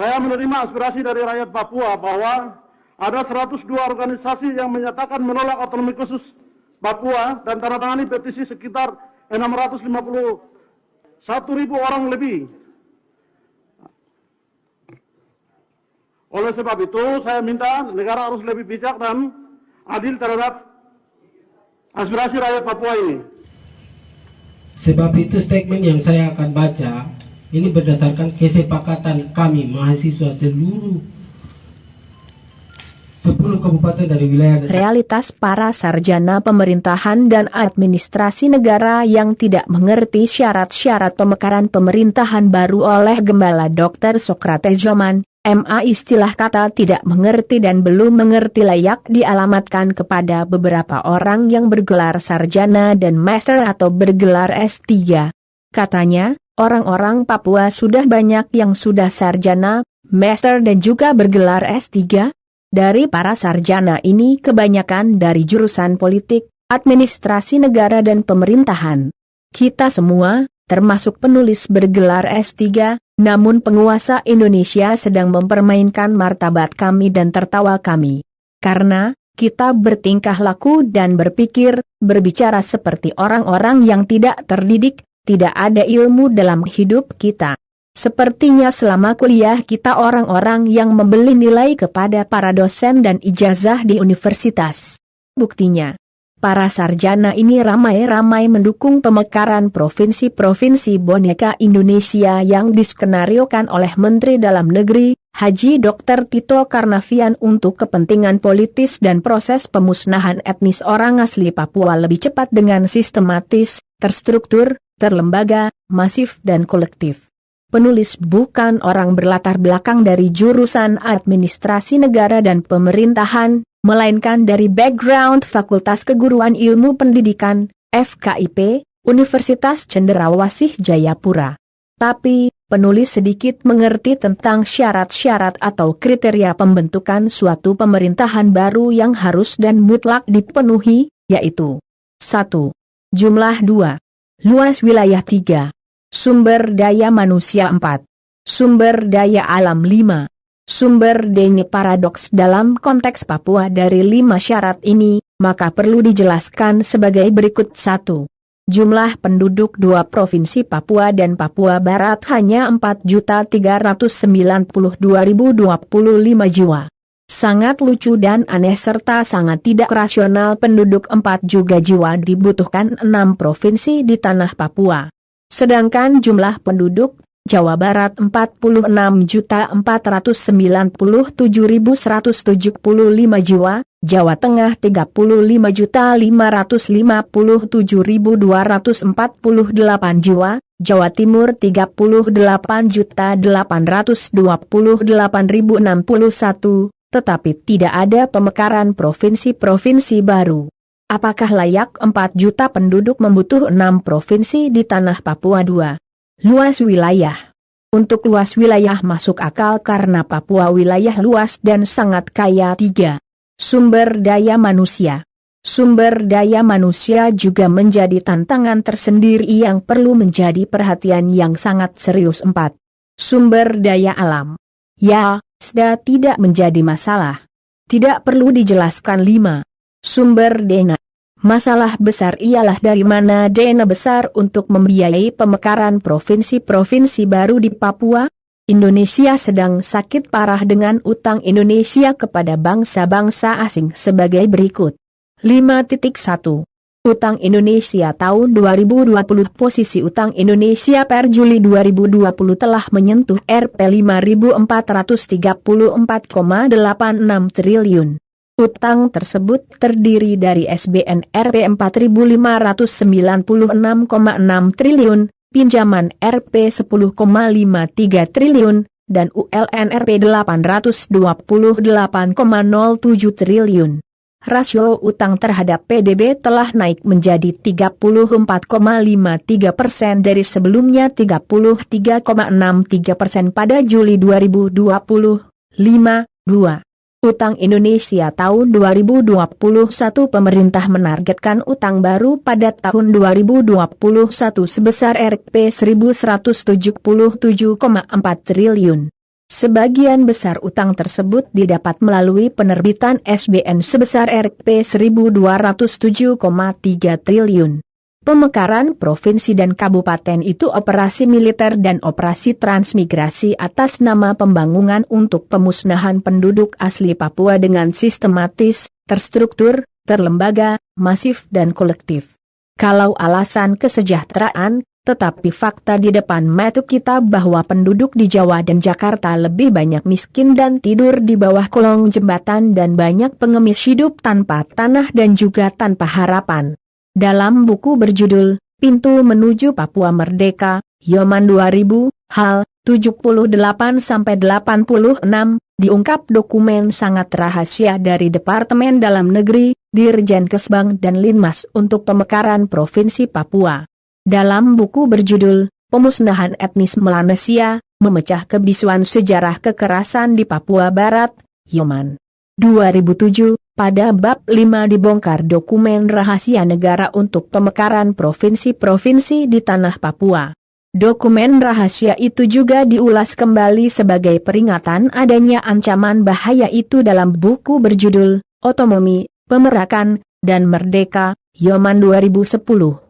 Saya menerima aspirasi dari rakyat Papua bahwa ada 102 organisasi yang menyatakan menolak otonomi khusus Papua dan tanda tangani petisi sekitar 651.000 orang lebih. Oleh sebab itu, saya minta negara harus lebih bijak dan adil terhadap aspirasi rakyat Papua ini. Sebab itu statement yang saya akan baca ini berdasarkan kesepakatan kami mahasiswa seluruh 10 kabupaten dari wilayah. Realitas para sarjana pemerintahan dan administrasi negara yang tidak mengerti syarat-syarat pemekaran pemerintahan baru oleh Gembala Dr. Sokrates Joman, MA. Istilah kata tidak mengerti dan belum mengerti layak dialamatkan kepada beberapa orang yang bergelar sarjana dan master atau bergelar S3. Katanya, orang-orang Papua sudah banyak yang sudah sarjana, master dan juga bergelar S3. Dari para sarjana ini kebanyakan dari jurusan politik, administrasi negara dan pemerintahan. Kita semua, termasuk penulis bergelar S3, namun penguasa Indonesia sedang mempermainkan martabat kami dan tertawa kami. Karena, kita bertingkah laku dan berpikir, berbicara seperti orang-orang yang tidak terdidik, tidak ada ilmu dalam hidup kita. Sepertinya selama kuliah kita orang-orang yang membeli nilai kepada para dosen dan ijazah di universitas. Buktinya, para sarjana ini ramai-ramai mendukung pemekaran provinsi-provinsi boneka Indonesia yang diskenariokan oleh Menteri Dalam Negeri, Haji Dr. Tito Karnavian untuk kepentingan politis dan proses pemusnahan etnis orang asli Papua lebih cepat dengan sistematis, terstruktur, terlembaga, masif dan kolektif. Penulis bukan orang berlatar belakang dari jurusan administrasi negara dan pemerintahan, melainkan dari background Fakultas Keguruan Ilmu Pendidikan, FKIP, Universitas Cenderawasih Jayapura. Tapi, penulis sedikit mengerti tentang syarat-syarat atau kriteria pembentukan suatu pemerintahan baru yang harus dan mutlak dipenuhi, yaitu 1. Jumlah 2. Luas wilayah 3. Sumber daya manusia 4. Sumber daya alam 5. Sumber daya paradoks dalam konteks Papua dari 5 syarat ini, maka perlu dijelaskan sebagai berikut. 1. Jumlah penduduk 2 provinsi Papua dan Papua Barat hanya 4.392.025 jiwa. Sangat lucu dan aneh serta sangat tidak rasional penduduk 4 juga jiwa dibutuhkan 6 provinsi di tanah Papua. Sedangkan jumlah penduduk, Jawa Barat 46.497.175 jiwa, Jawa Tengah 35.557.248 jiwa, Jawa Timur 38.828.061, tetapi tidak ada pemekaran provinsi-provinsi baru. Apakah layak 4 juta penduduk membutuh 6 provinsi di tanah Papua? 2. Luas wilayah. Untuk luas wilayah masuk akal karena Papua wilayah luas dan sangat kaya. 3. Sumber daya manusia. Sumber daya manusia juga menjadi tantangan tersendiri yang perlu menjadi perhatian yang sangat serius. 4. Sumber daya alam. Ya, sudah tidak menjadi masalah. Tidak perlu dijelaskan. 5. Sumber dana. Masalah besar ialah dari mana dana besar untuk membiayai pemekaran provinsi-provinsi baru di Papua? Indonesia sedang sakit parah dengan utang Indonesia kepada bangsa-bangsa asing sebagai berikut. 5.1. Utang Indonesia tahun 2020. Posisi utang Indonesia per Juli 2020 telah menyentuh Rp 5.434,86 triliun. Utang tersebut terdiri dari SBN Rp 4.596,6 triliun, pinjaman Rp 10,53 triliun, dan ULN Rp 828,07 triliun. Rasio utang terhadap PDB telah naik menjadi 34,53% dari sebelumnya 33,63% pada Juli 2020. 5.2. Utang Indonesia tahun 2021. Pemerintah menargetkan utang baru pada tahun 2021 sebesar Rp 1.177,4 triliun. Sebagian besar utang tersebut didapat melalui penerbitan SBN sebesar Rp 1.207,3 triliun. Pemekaran provinsi dan kabupaten itu operasi militer dan operasi transmigrasi atas nama pembangunan untuk pemusnahan penduduk asli Papua dengan sistematis, terstruktur, terlembaga, masif dan kolektif. Kalau alasan kesejahteraan, tetapi fakta di depan mata kita bahwa penduduk di Jawa dan Jakarta lebih banyak miskin dan tidur di bawah kolong jembatan dan banyak pengemis hidup tanpa tanah dan juga tanpa harapan. Dalam buku berjudul, Pintu Menuju Papua Merdeka, Yoman 2000, hal 78-86, diungkap dokumen sangat rahasia dari Departemen Dalam Negeri, Dirjen Kesbang dan Linmas untuk pemekaran Provinsi Papua. Dalam buku berjudul, Pemusnahan Etnis Melanesia, Memecah Kebisuan Sejarah Kekerasan di Papua Barat, Yoman 2007, pada bab 5 dibongkar dokumen rahasia negara untuk pemekaran provinsi-provinsi di tanah Papua. Dokumen rahasia itu juga diulas kembali sebagai peringatan adanya ancaman bahaya itu dalam buku berjudul, Otonomi, Pemerakan, dan Merdeka, Yoman 2010.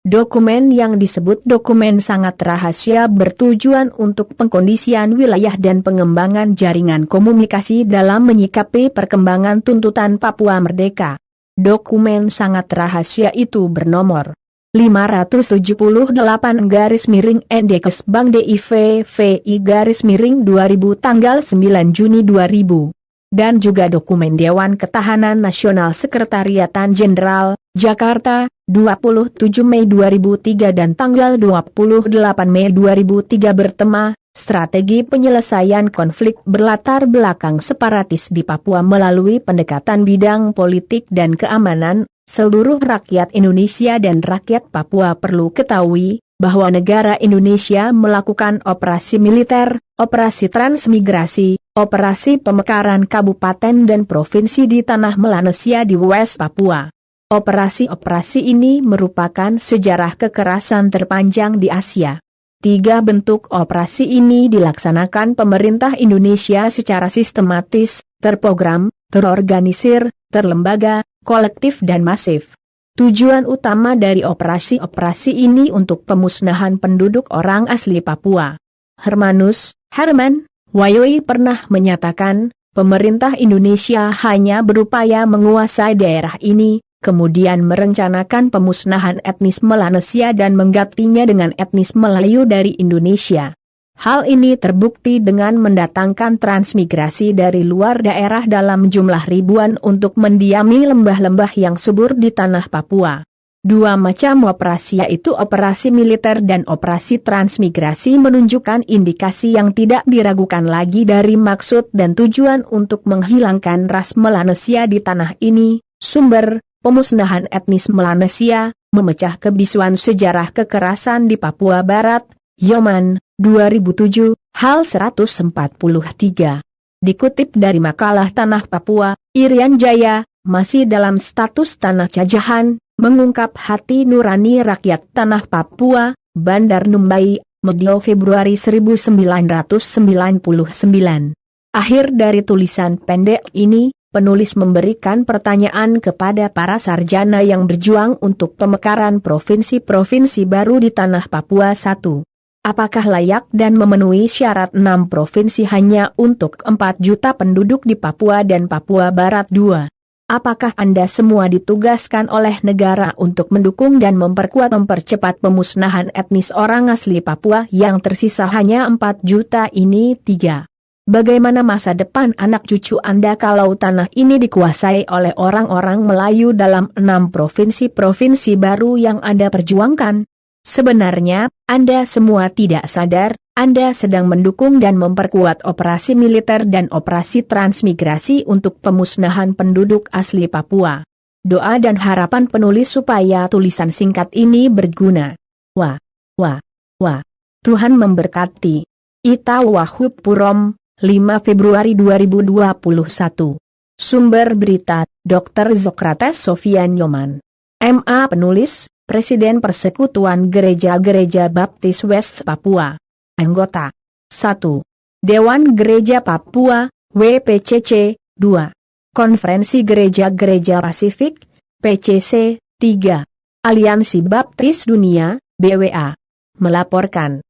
Dokumen yang disebut dokumen sangat rahasia bertujuan untuk pengkondisian wilayah dan pengembangan jaringan komunikasi dalam menyikapi perkembangan tuntutan Papua Merdeka. Dokumen sangat rahasia itu bernomor 578-ND Kesbang DIV-VI-2000 tanggal 9 Juni 2000. Dan juga dokumen Dewan Ketahanan Nasional Sekretariatan Jenderal, Jakarta, 27 Mei 2003 dan tanggal 28 Mei 2003 bertema, Strategi Penyelesaian Konflik Berlatar Belakang Separatis di Papua melalui pendekatan bidang politik dan keamanan. Seluruh rakyat Indonesia dan rakyat Papua perlu ketahui bahwa negara Indonesia melakukan operasi militer, operasi transmigrasi, operasi pemekaran kabupaten dan provinsi di tanah Melanesia di West Papua. Operasi-operasi ini merupakan sejarah kekerasan terpanjang di Asia. 3 bentuk operasi ini dilaksanakan pemerintah Indonesia secara sistematis, terprogram, terorganisir, terlembaga, kolektif dan masif. Tujuan utama dari operasi-operasi ini untuk pemusnahan penduduk orang asli Papua. Herman Wayoyi pernah menyatakan, pemerintah Indonesia hanya berupaya menguasai daerah ini, kemudian merencanakan pemusnahan etnis Melanesia dan menggantinya dengan etnis Melayu dari Indonesia. Hal ini terbukti dengan mendatangkan transmigrasi dari luar daerah dalam jumlah ribuan untuk mendiami lembah-lembah yang subur di tanah Papua. 2 macam operasi yaitu operasi militer dan operasi transmigrasi menunjukkan indikasi yang tidak diragukan lagi dari maksud dan tujuan untuk menghilangkan ras Melanesia di tanah ini. Sumber, pemusnahan etnis Melanesia, memecah kebisuan sejarah kekerasan di Papua Barat, Yoman 2007, hal 143. Dikutip dari makalah Tanah Papua, Irian Jaya, masih dalam status tanah jajahan, mengungkap hati nurani rakyat Tanah Papua, Bandar Numbai, medio Februari 1999. Akhir dari tulisan pendek ini, penulis memberikan pertanyaan kepada para sarjana yang berjuang untuk pemekaran provinsi-provinsi baru di Tanah Papua 1. Apakah layak dan memenuhi syarat 6 provinsi hanya untuk 4 juta penduduk di Papua dan Papua Barat 2? Apakah Anda semua ditugaskan oleh negara untuk mendukung dan mempercepat pemusnahan etnis orang asli Papua yang tersisa hanya 4 juta ini? 3. Bagaimana masa depan anak cucu Anda kalau tanah ini dikuasai oleh orang-orang Melayu dalam 6 provinsi-provinsi baru yang Anda perjuangkan? Sebenarnya, Anda semua tidak sadar, Anda sedang mendukung dan memperkuat operasi militer dan operasi transmigrasi untuk pemusnahan penduduk asli Papua. Doa dan harapan penulis supaya tulisan singkat ini berguna. Wah. Tuhan memberkati. Ita Wahub Purom, 5 Februari 2021. Sumber berita, Dr. Sokrates Sofian Yoman. MA penulis, Presiden Persekutuan Gereja-Gereja Baptis West Papua. Anggota 1. Dewan Gereja Papua, WPCC, 2. Konferensi Gereja-Gereja Pasifik, PCC, 3. Aliansi Baptis Dunia, BWA. Melaporkan.